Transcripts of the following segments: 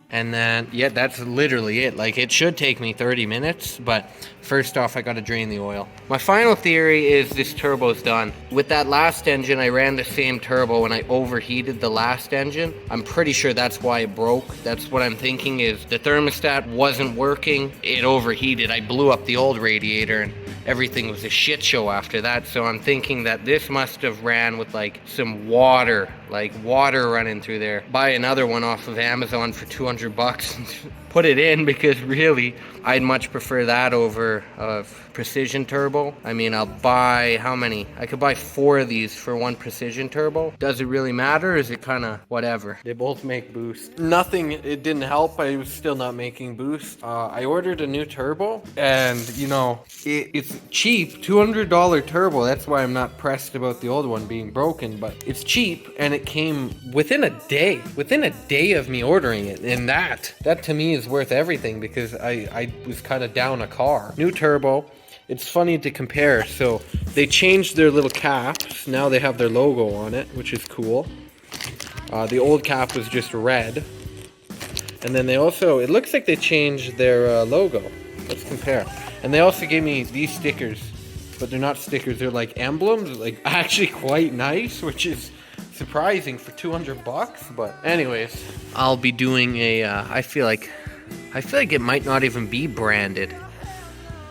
And then, yeah, that's literally it. Like, it should take me 30 minutes, but first off, I gotta drain the oil. My final theory is this turbo's done. With that last engine, I ran the same turbo and I overheated the last engine. I'm pretty sure that's why it broke. That's what I'm thinking, is the thermostat wasn't working. It overheated. I blew up the old radiator and everything was a shit show after that. So I'm thinking that this must have ran with like some water, like water running through there. Buy another one off of Amazon for 200 bucks and put it in, because really I'd much prefer that over a precision turbo. I mean, I'll buy, how many? I could buy 4 of these for one precision turbo. Does it really matter? Or is it kind of whatever? They both make boost. Nothing, it didn't help. I was still not making boost. I ordered a new turbo, and you know, it's cheap, $200 turbo. That's why I'm not pressed about the old one being broken, but it's cheap, and it came within a day of me ordering it. And that to me is worth everything, because I was kind of down a car. New turbo. It's funny to compare. So they changed their little caps. Now they have their logo on it, which is cool. The old cap was just red. And then they also, it looks like they changed their logo. Let's compare. And they also gave me these stickers, but they're not stickers. They're like emblems, like actually quite nice, which is surprising for 200 bucks. But anyways, I'll be doing a, I feel like it might not even be branded.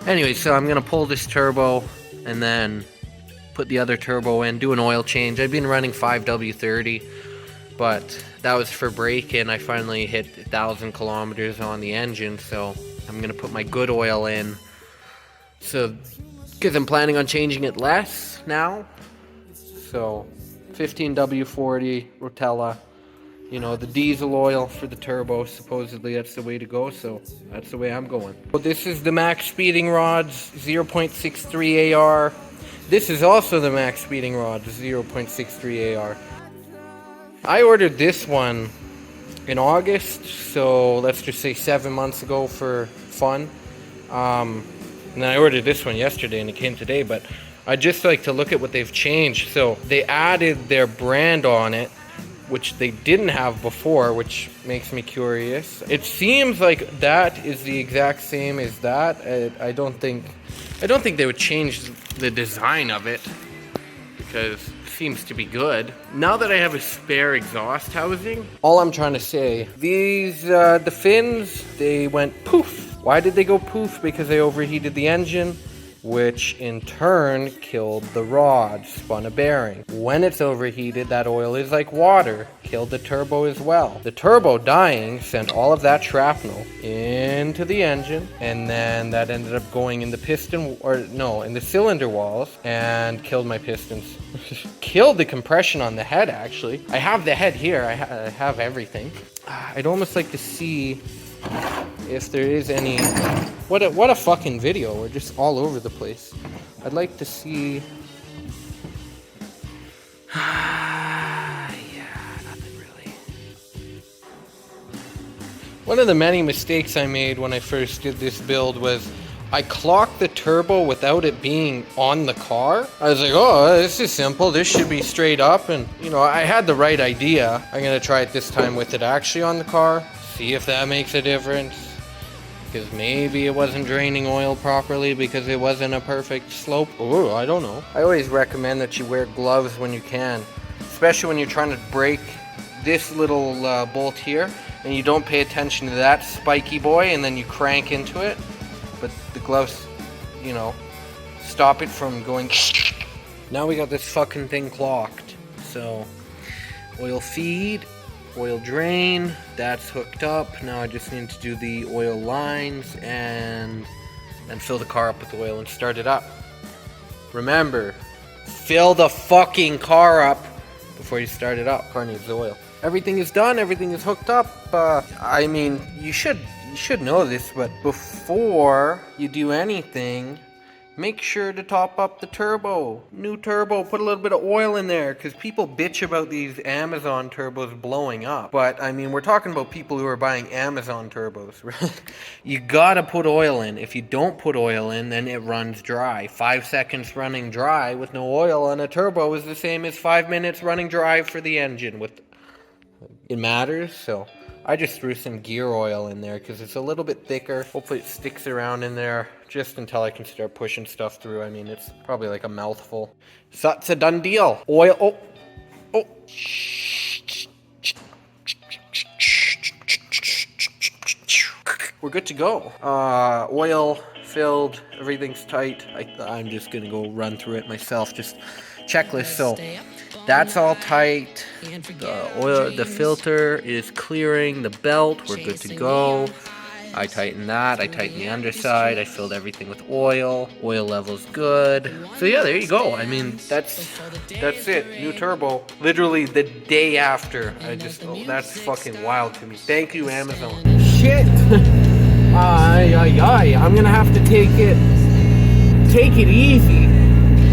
Anyway, so I'm gonna pull this turbo and then put the other turbo in, do an oil change. I've been running 5W30, but that was for break-in. I finally hit 1,000 kilometers on the engine, so I'm gonna put my good oil in. So, because I'm planning on changing it less now. So, 15W40 Rotella. You know, the diesel oil for the turbo, supposedly that's the way to go, so that's the way I'm going. So this is the maxspeedingrods 0.63 AR. This is also the maxspeedingrods 0.63 AR. I ordered this one in August, so let's just say 7 months ago for fun. And then I ordered this one yesterday and it came today, but I just like to look at what they've changed. So they added their brand on it, which they didn't have before, which makes me curious. It seems like that is the exact same as that. I don't think they would change the design of it, because it seems to be good. Now that I have a spare exhaust housing, all I'm trying to say, these, the fins, they went poof. Why did they go poof? Because they overheated the engine, which in turn killed the rod, spun a bearing. When it's overheated, that oil is like water, killed the turbo as well. The turbo dying sent all of that shrapnel into the engine, and then that ended up going in the piston, or no, in the cylinder walls, and killed my pistons. Killed the compression on the head, actually. I have the head here, I have everything. I'd almost like to see if there is any. What a fucking video. We're just all over the place. I'd like to see. Yeah, nothing really. One of the many mistakes I made when I first did this build was I clocked the turbo without it being on the car. I was like, oh, this is simple. This should be straight up. And, you know, I had the right idea. I'm going to try it this time with it actually on the car. See if that makes a difference. Because maybe it wasn't draining oil properly because it wasn't a perfect slope. Oh, I don't know. I always recommend that you wear gloves when you can. Especially when you're trying to break this little bolt here. And you don't pay attention to that spiky boy and then you crank into it. But the gloves, you know, stop it from going. Now we got this fucking thing clocked. So, oil feed, oil drain, that's hooked up. Now I just need to do the oil lines and fill the car up with oil and start it up. Remember, fill the fucking car up before you start it up. Car needs oil. Everything is done, everything is hooked up. I mean, you should know this, but before you do anything, make sure to top up the turbo. New turbo, put a little bit of oil in there, because people bitch about these Amazon turbos blowing up. But, I mean, we're talking about people who are buying Amazon turbos, right? You gotta put oil in. If you don't put oil in, then it runs dry. 5 seconds running dry with no oil on a turbo is the same as 5 minutes running dry for the engine. It matters, so I just threw some gear oil in there because it's a little bit thicker. Hopefully it sticks around in there just until I can start pushing stuff through. I mean, it's probably like a mouthful. So it's a done deal. Oil, oh. We're good to go. Oil filled, everything's tight. I'm just gonna go run through it myself, just checklist. So that's all tight. The oil, the filter is clearing. The belt, we're good to go. I tightened that. I tightened the underside. I filled everything with oil. Oil level's good. So yeah, there you go. I mean, that's it. New turbo. Literally the day after. That's fucking wild to me. Thank you, Amazon. Shit. I'm gonna have to take it easy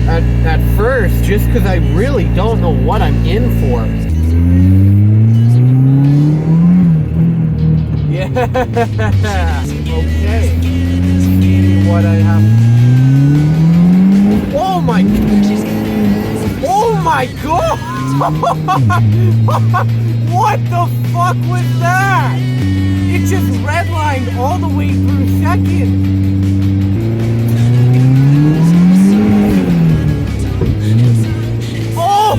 at first, just because I really don't know what I'm in for. Yeah. Okay. See what I have. Oh my. Oh my god. What the fuck was that? It just redlined all the way through second. Oh!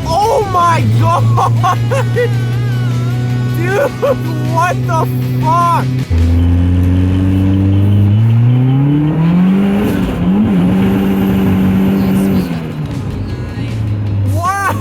Oh my god! Dude, what the fuck? Wow!